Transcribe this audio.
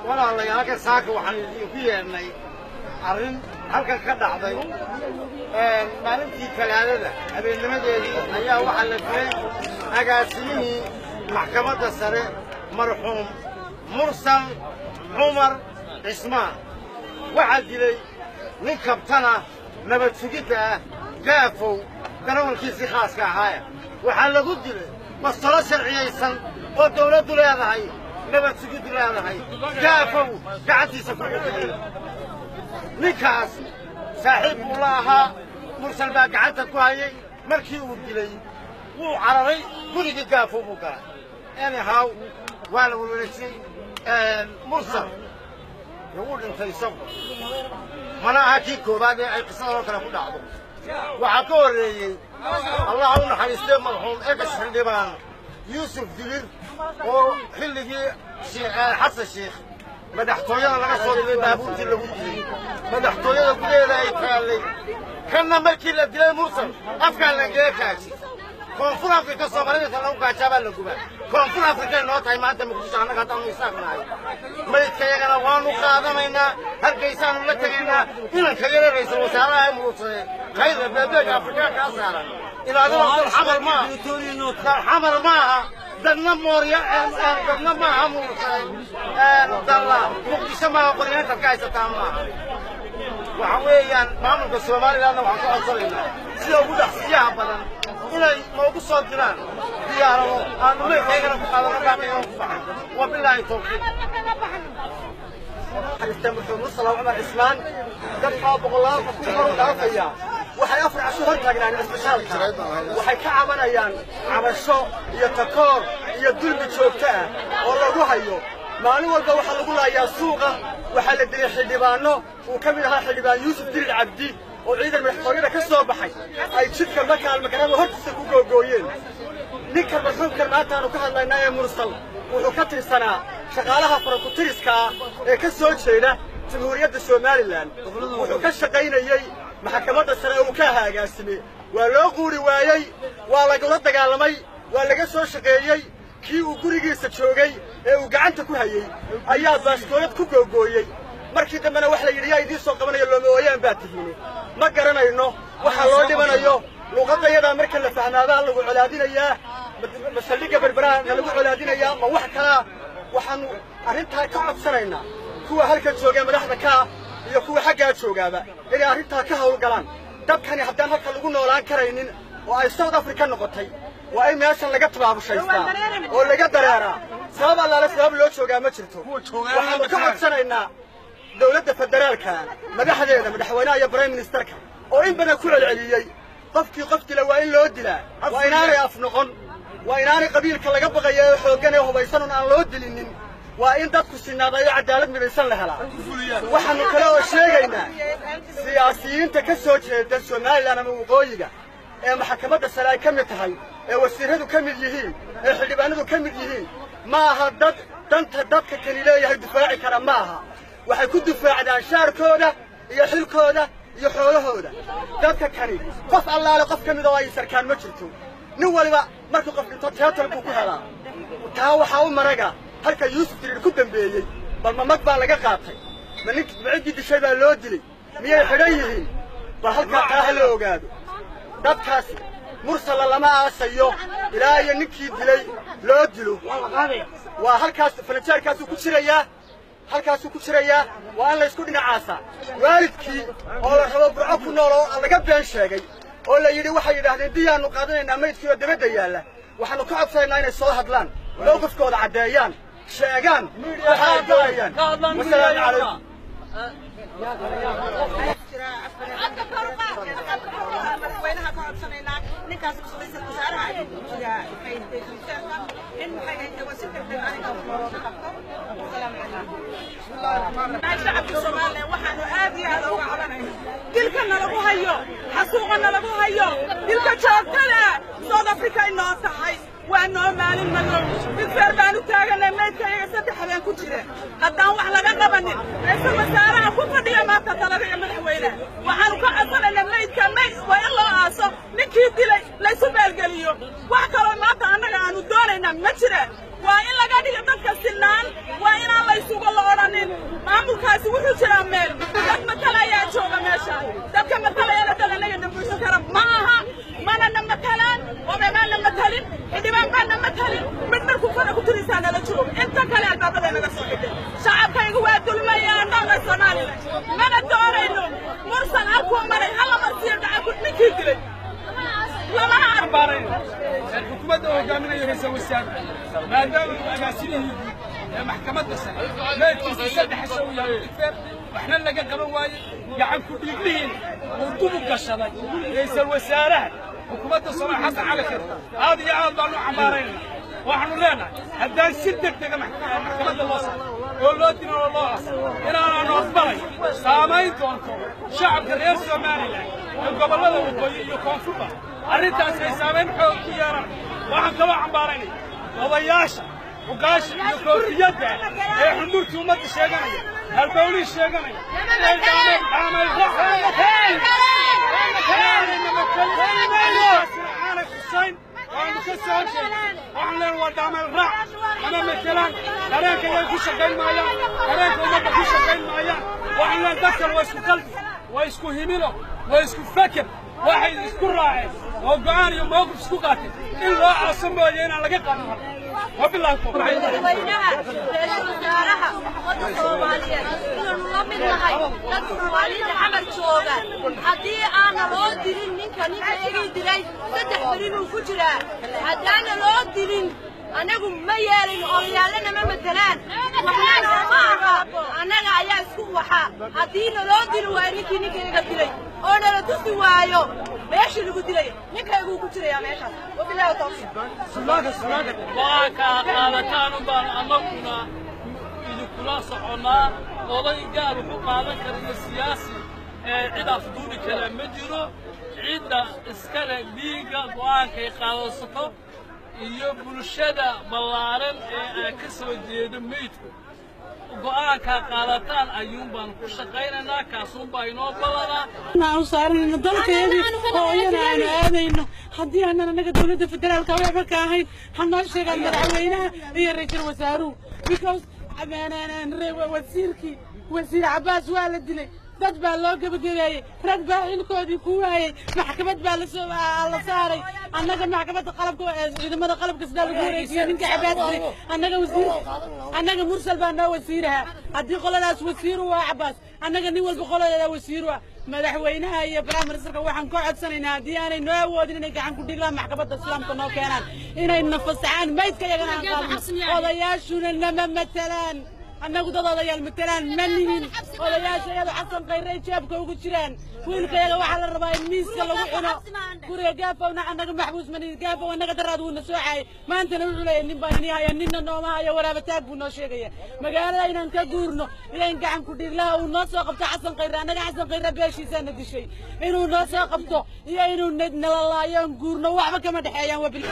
والله أنا كساك وحني فيه إني أرن halka ka dhacday maalintii kalaadada habeennimadeedii ayaa waxa la dilay agaasimihii maxkamadda sare marxuum mursal cumar cismaan waxa dilay nin kabtana nabad sugidda ah gaafow garawalkiisii khaaska ahaaya waxaa lagu dilay masalo sharciyaysan oo dawladdu leedahay nabad sugiddu leedahay gaafow gacantiisa ku xidhay ninkaas saaxiib uu la ahaa mursal baa gacanta ku hayay markii uu dilay wuu cararay gurigii gaafow buu galay anyhow waa la welwelajiyey mursal wuu dhintay isagu mana aha kii koobaad ee ay qisadoo kale ku dhacdo waxaa ka horreeyey allah u naxariistay marxuum egas xildhibaan yuusuf dilir oo xilligii xasan sheekh madaxtooyada laga soo dilay baabuurtii lagu dilay madaxtooyada gudaheeda ay taallay kanna markii la dilay mursal afkaa lagaga kaajay koonfur afrika soomaalida lagu gaajaabaa la gubaa koonfur afrikay noo tahay maanta muqdisho annaga haddaanu isaaqnahay maydkayagana waanu qaadanaynaa halkaysaanu la tegaynaa inankagana ra'iisul wasaaraha murugsade khayra beebeega afrikaa kaa saaran ilaadina xamal maaha xamal maaha dadna moorya dadna maaha murugsade dalla muqdisho maaha qoryaanta ka haysataa maaha waxa weeyaan maamulka somalilandna waxaan ku codsanaynaa sida ugu dhaqsiyaha badan inay noogu soo diraan diyaarado aanu meelkaygana ku qaadano baaqaygana ku baxan wabilaahi tawfiiq مرحوم مرسل عمر عثمان دفع بقولها فكل مرة دافعيا waxay afar casho hor taagnaan isbitaalka waxay ka cabanayaan cabasho iyo takoor iyo dulmi joogto ah oo lagu hayo maalin walba waxa lagu laayaa suuqa waxa la dilay xildhibaano uu ka mid ahaa xildhibaan yuusuf dirir cabdi oo ciidan madaxtooyada ka soo baxay ay jidka markaa magaalada hortiisa ku googooyeen ninka marxuumka maanta aanu ka hadlaynaa ee mursal wuxuu ka tirsanaa shaqaalaha farakutiriska ee ka soo jeeda jamhuuriyadda somaliland wuxuu ka shaqaynayey maxkamadda sare uu ka hagaasimay waa loo quuri waayey waa lagula dagaalamay waa laga soo shaqeeyey kii uu gurigiisa joogay ee uu gacanta ku hayay ayaa baastoolad ku googooyey markii dambena wax la yidhi yaa idiin soo qabanayo looma ooyaan baa tihiin ma garanayno waxa loo dhibanayo luqadayadaa marka la fahmaabaa lagu colaadinayaa masaldhigga berberaha lagu colaadinayaa ma wax kalaa waxaanu arrintaa ka codsanaynaa kuwa halka jooga madaxda ka iyo kuwa xaggaa joogaaba inay arrintaa ka hawlgalaan dadkani haddaan halka lagu noolaan karaynin oo ay South Africa noqotay waa in meeshan laga tabaabushaysta oo laga dareeraa sabab allaale sabab loo joogaa ma jirto waxaanu ka codsanaynaa dawladda federaalka madaxdeeda madaxweynaha iyo prime ministerka oo in badan ku celceliyey qofkii qof dila waa in loo dilaa waa inaanay af noqon waa inaanay qabiilka laga baqayo ee xooggan ee hubaysan aan loo dilinin waa in dadku sinaadayo cadaalad midaysan la helaa waxaanu kale oo sheegaynaa siyaasiyiinta ka soo jeeda somaliland ama waqooyiga ee maxkamadda sare ay ka mid tahay ee wasiiradu ka mid yihiin ee xildhibaanadu ka mid yihiin ma aha dad danta dadka kani leeyahay difaaci kara ma aha waxay ku difaacdaan shaarkooda iyo xilkooda iyo xoolahooda dadka kani qof allaale qof ka mid oo ay sarkaan ma jirto nin waliba markuu qof dhinto teatar buu ku helaa taa waxaa u maraga halka yuusuf dirir ku dambeeyey bal mamad baa laga qaatay ma ciddii dishay baa loo dilay miyay xidhan yihiin bal halkaa taa ha la ogaado dadkaasi mursala lama aasayo ilaa iyo ninkii dilay loo dilo waa halkaas fanajaarkaasuu ku jirayaa halkaasuu ku jirayaa waa in la isku dhinacaasa waalidkii oo la rabo burco ku nool oo laga been sheegay oo la yidhi waxay yidhaahdeen diyaanu qaadanaynaa maydkii oo dabadda yaalla waxaanu ka codsanaynaa inay soo hadlaan mowqifkooda caddeeyaan sheegaan waxa ay doonayaan wasalaamu calaykum madaxweynaha ka codsanayna ninkaas ra'iisul wasaaraha ay ku jira in maxay wasiirka بسم الله الرحمن الرحيم شعب الصومالي waxaanu aad iyo aad uga cabanayna dilkana lagu hayo xasuuqana lagu hayo dilka joogtada South Africa inoo tahay waa noo maalin madow bilfeer baanu taaganay meydkayga 3 habeen ku jira haddaan wax laga qabanin ra'iisul wasaaraha ku fadhiya maanta talada iyo madaxweynaha waxaanu ka codsanaynaa meydka waa in loo aaso ninkii dilay la isu beelgeliyo wax kaloo maanta annaga aanu doonaynaa ma jiraan waa in laga dhigo dadka sinaan waa inaan la isugu la odhanin maamulkaasi wuxuu jiraa meel dad matalayaa jooga meesha dadka matalayana dad anaga dambaysan kara ma aha manana matalaan odayaana matalin xildhibaan baana matalin mid markuu fara ku tirisaa nala joogo inta kale albaabada naga soo xidhay shacabkaygu waa dulmayaan dhanka Soomaaliland mana doonayno mursal halkuu maray hala marsiyo dhaca ninkii dilay lama arbaarayn xukuumadda hogaaminaya ra'iisul wasaare maadaama agaasiinihii maxkamadda sare meedkiisa 3 soo yahay bilfeer waxna laga qaban waaye gacan ku dhiiglihiin uu dubu gashaday ra'iisul wasaaraha xukuumadda Soomaaliya Xasan Cali Khayre aad iyo aad baan u cambaaraynaa waxaanu leenahay haddaan si degdeg maxkamadda loo saaro oo loo dilo oo loo aaso inaanu aqbalay saamayn doonto shacabka reer Soomaaliland ee gobollada waqooyi iyo koonfurba arrintaas ay saamayn xoog ku yeelan waxaan kaloo cambaaraynay odayaasha ugaasha iyo koofiyadda ee xundurta ummadda sheeganaya halbowlii sheeganaya waxaan leen waa daameel raac ama matelaan dareenka way ku shaqayn maayaan dareenka ummadda ku shaqayn maayaan waxaan leen dadkan waa isku qalbi waa isku himilo waa isku fakir waxay isku raaceen oo go'aan iyo mowqif isku qaatay in loo aaso mooye inaan laga qaadan wabillahi tawfiiq madaxweynaha ra'iisul wasaaraha ummadda Soomaaliyeed inuu la mid yahay dad Soomaaliyeed xamar jooga haddii aan loo dilin ninka igi dilay 3 beri uu ku jiraa haddaan loo dilin anagu ma yeelin oo yaalana ma matalaan waxna ma aha anaga ayaa isku waxa haddii loo dilo waa ninkii iga dilay oo nala tusi waayo meeshii lagu dilay ninkaygu ku jiraya meeshaas wabillahi tawfiiq waa ka qaadataan baan anaguna idinkula soconaa oday gaar wuxuu qaadan karaa siyaasi cid afduuli kara ma jiro cidda iskale dhiiga go'aankay qaadato iyo bulshada ballaaran ee ka soo jeeda meydku go'aanka qaadataan ayuun baan ku shaqaynaynaa kaasuun baa inoo badanaa aan saarnayno dalkeedii hooyana aan aadayno haddii aanan anaga dowladda federaalka waxba ka ahayn hanoo sheegaan madaxweynaha iyo ra'iisul wasaaruhu because wasiir Cabbaas waa la dilay dad baa loo gabagabeeyey rag baa xilkoodii ku waayey maxkamad baa la saaray annaga maxkamadda qalabka ciidamada qalabka sida lagu wareejiyay ninka Cabbaas annaga mursal baa noo wasiiraha haddii qoladaas wasiir waa Cabbaas annaga nin walba qoladeeda wasiir waa madaxweynaha iyo prime ministerka waxaan ka codsanaynaa haddii aanay noo awoodin inay gacan ku dhiglaan maxkamadda islaamka noo keenaan inay nafasaxaan meydka iyagana aan qaadno odayaashuna nama matalaan annagu dad odayaal matalaan ma nihin odayaasha iyada Xasan Khayre jeebka ugu jiraan wiilkayaga waxaa la rabaa in miiska lagu cuno guriga gaafowna annaga maxbuus mani gaafow annaga daraad wuu na soo caayay maantana wuxuu leeyahay nin baan inii haya ninna nooma hayo waraabataag buu noo sheegaya magaalada inaan ka guurno iyo in gacan ku dhiglaha uu noo soo qabto Xasan Khayre annaga Xasan Khayre beeshiisaana dishay inuu noo soo qabto iyo inuu nala laayo guurno waxba kama dhexeeyaan wabil